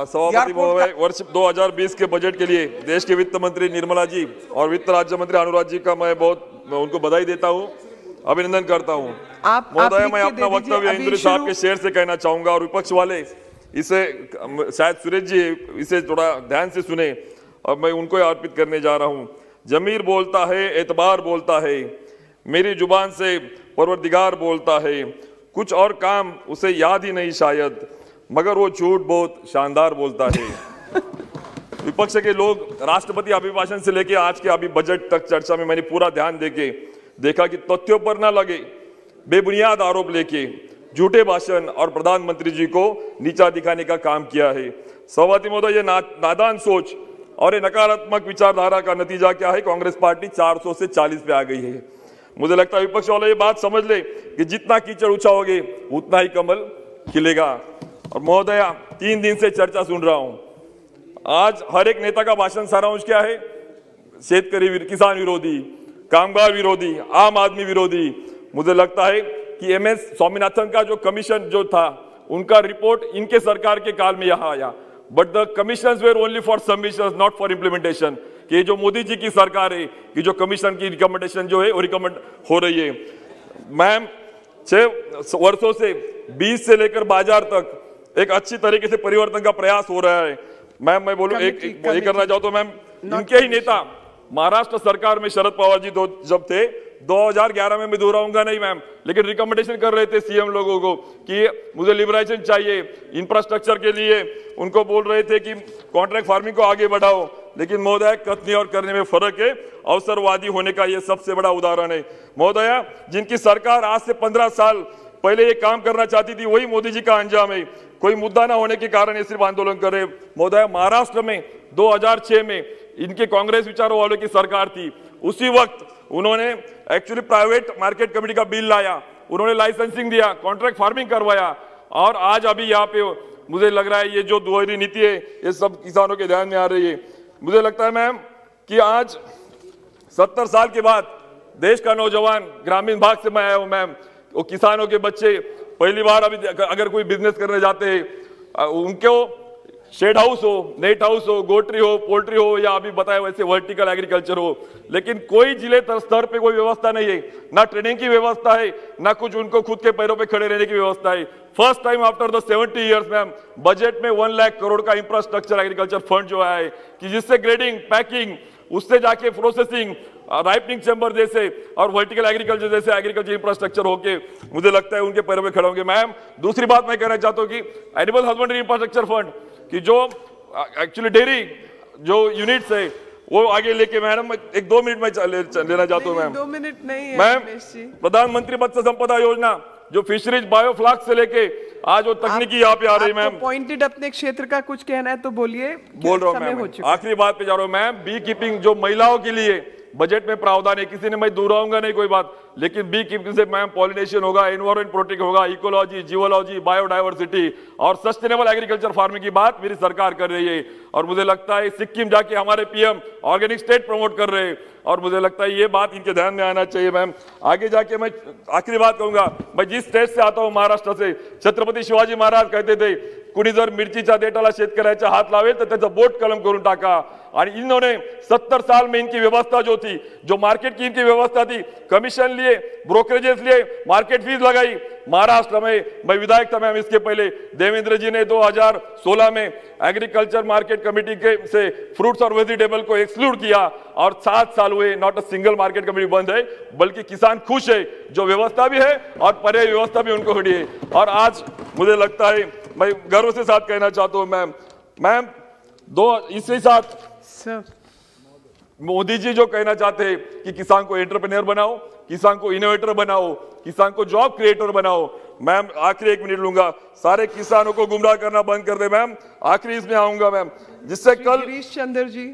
सभापति महोदय, वर्ष 2020 के बजट के लिए देश के वित्त मंत्री निर्मला जी और वित्त राज्य मंत्री अनुराग जी का मैं उनको बधाई देता हूं, अभिनंदन करता हूं। महोदय, मैं अपना वक्तव्य इंद्र साहब के शेर से कहना चाहूंगा और विपक्ष वाले इसे शायद सुरेश जी इसे थोड़ा ध्यान से सुने और मैं उनको अर्पित करने जा रहा हूं। जमीर बोलता है, एतबार बोलता है, मेरी जुबान से परवरदिगार बोलता है, कुछ और काम उसे याद ही नहीं शायद, मगर वो झूठ बहुत शानदार बोलता है। विपक्ष के लोग राष्ट्रपति अभिभाषण से लेके आज के अभी बजट तक चर्चा में मैंने पूरा ध्यान देके देखा कि तथ्यों पर ना लगे, बेबुनियाद आरोप लेके झूठे भाषण और प्रधानमंत्री जी को नीचा दिखाने का काम किया है। सभापति महोदय, ये नादान सोच और ये नकारात्मक विचारधारा का नतीजा क्या है? कांग्रेस पार्टी 400 से 40 पे आ गई है। मुझे लगता है विपक्ष वाले ये बात समझ ले कि जितना कीचड़ उछाओगे उतना ही कमल खिलेगा। और महोदया, 3 दिन से चर्चा सुन रहा हूं, आज हर एक नेता का भाषण सारांश क्या है? शेतकरी किसान विरोधी, कामगार विरोधी, आम आदमी विरोधी। मुझे लगता है कि MS स्वामीनाथन का जो कमीशन जो था, उनका रिपोर्ट इनके सरकार के काल में यहां आया, but the commissions were only for submissions, not for implementation. कि जो मोदी जी की सरकार है कि जो कमीशन की रिकमेंडेशन जो है वो रिकमेंड हो रही है। मैम, 6 वर्षों से 20 से लेकर बाजार तक एक अच्छी तरीके से परिवर्तन का प्रयास हो रहा है। मैम, मैं बोलूं एक वही करना चाहता हूं मैम, इनके ही नेता महाराष्ट्र सरकार में शरद पवार जी जब थे 2011 में, मैं दोहराऊंगा नहीं मैम, लेकिन रिकमेंडेशन कर रहे थे सीएम लोगों को कि मुझे लिबराइजेशन चाहिए इंफ्रास्ट्रक्चर के लिए। उनको बोल रहे थे कि कॉन्ट्रैक्ट फार्मिंग को आगे बढ़ाओ, लेकिन महोदय कथनी और करने में फर्क है। अवसरवादी होने का ये सबसे बड़ा उदाहरण है। महोदया, जिनकी सरकार आज से 15 साल पहले ये काम करना चाहती थी, वही मोदी जी का अंजाम है। कोई मुद्दा ना होने के कारण ये सिर्फ आंदोलन कर रहे। महोदया, महाराष्ट्र में 2006 में इनके कांग्रेस विचारों वालों की सरकार थी, उसी वक्त उन्होंने एक्चुअली प्राइवेट मार्केट कमेटी का बिल लाया, उन्होंने लाइसेंसिंग दिया, कॉन्ट्रैक्ट फार्मिंग करवाया। और आज अभी यहाँ पे मुझे लग रहा है ये जो दोहरी नीति है ये सब किसानों के ध्यान में आ रही है। मुझे लगता है मैम कि आज 70 साल के बाद देश का नौजवान, ग्रामीण भाग से मैं आया हूं मैम, वो किसानों के बच्चे पहली बार अभी अगर कोई बिजनेस करने जाते हैं, उनको शेड हाउस हो, नेट हाउस हो, गोट्री हो, पोल्ट्री हो, या अभी बताया वैसे वर्टिकल एग्रीकल्चर हो, लेकिन कोई जिले स्तर पे कोई व्यवस्था नहीं है, ना ट्रेनिंग की व्यवस्था है, ना कुछ उनको खुद के पैरों पे खड़े रहने की व्यवस्था है। First time after the 70 years ma'am, budget में 1 लाख करोड़ का इंफ्रास्ट्रक्चर एग्रीकल्चर फंड जो है कि जिससे ग्रेडिंग, पैकिंग, उससे जाके प्रोसेसिंग, राइपनिंग चैम्बर जैसे और वर्टिकल एग्रीकल्चर जैसे एग्रीकल्चर इंफ्रास्ट्रक्चर होके मुझे लगता है उनके पैरों पे खड़े होंगे। मैम, दूसरी बात मैं कहना चाहता हूँ कि एनिमल हस्बेंड्री इंफ्रास्ट्रक्चर फंड कि जो एक्चुअली डेयरी जो यूनिट्स है वो आगे लेके, मैडम 1-2 मिनट में लेना चाहता हूँ मैम। 2 मिनट नहीं है मैम, प्रधानमंत्री मत्स्य संपदा योजना जो फिशरीज बायोफ्लाक से लेके आज वो तकनीकी यहाँ पे आ रही है मैम। पॉइंटेड अपने क्षेत्र का कुछ कहना है तो बोलिए। बोल रहा हूँ मैम, आखिरी बात पे जा रहा हूँ मैम। बी कीपिंग जो महिलाओं के लिए बजट में प्रावधान है, किसी ने मैं दोहराऊंगा नहीं कोई बात, लेकिन बी कीपिंग से मैम पॉलिनेशन होगा, एनवायरमेंट प्रोटेक्ट होगा, इकोलॉजी, जियोलॉजी, बायोडाइवर्सिटी और सस्टेनेबल एग्रीकल्चर फार्मिंग की बात मेरी सरकार कर रही है। और मुझे लगता है सिक्किम जाके हमारे पीएम ऑर्गेनिक स्टेट प्रमोट कर रहे हैं और मुझे लगता है ये बात इनके ध्यान में आना चाहिए मैम। आगे जाके मैं आखिरी बात कहूंगा, मैं जिस स्टेट से आता हूं महाराष्ट्र से, छत्रपती शिवाजी महाराज कहते थे कुणी जर मिरचीच्या देठाला शेतकऱ्याचा हात लावेल तर त्याचा बोट कलम करून टाका। और इन्होंने 70 साल में इनकी व्यवस्था जो थी, जो मार्केट की इनकी व्यवस्था थी, कमीशन लिए, ब्रोकरेजेस लिए, मार्केट फीस लगाई महाराष्ट्र में। मैं विधायक था मैम इसके पहले, देवेंद्र जी ने 2016 में एग्रीकल्चर मार्केट कमेटी के से फ्रूट्स और वेजिटेबल को एक्सक्लूड किया और 7 साल हुए, not a single market committee बंद है, बल्कि किसान खुश है, जो व्यवस्था भी है और पर्याय व्यवस्था भी उनको खड़ी है। और आज मुझे लगता है, मैं गर्व से साथ कहना चाहता हूं मैम, इसके साथ मोदी जी जो कहना चाहते हैं कि किसान को एंटरप्रेन्योर बनाओ, किसान को इनोवेटर बनाओ, किसान को जॉब क्रिएटर बनाओ। मैम, आखिरी 1 मिनट लूंगा, सारे किसानों को गुमराह करना बंद कर दे मैम। आखिरी इसमें आऊंगा मैम, जिससे कल गिरीश चंद्र जी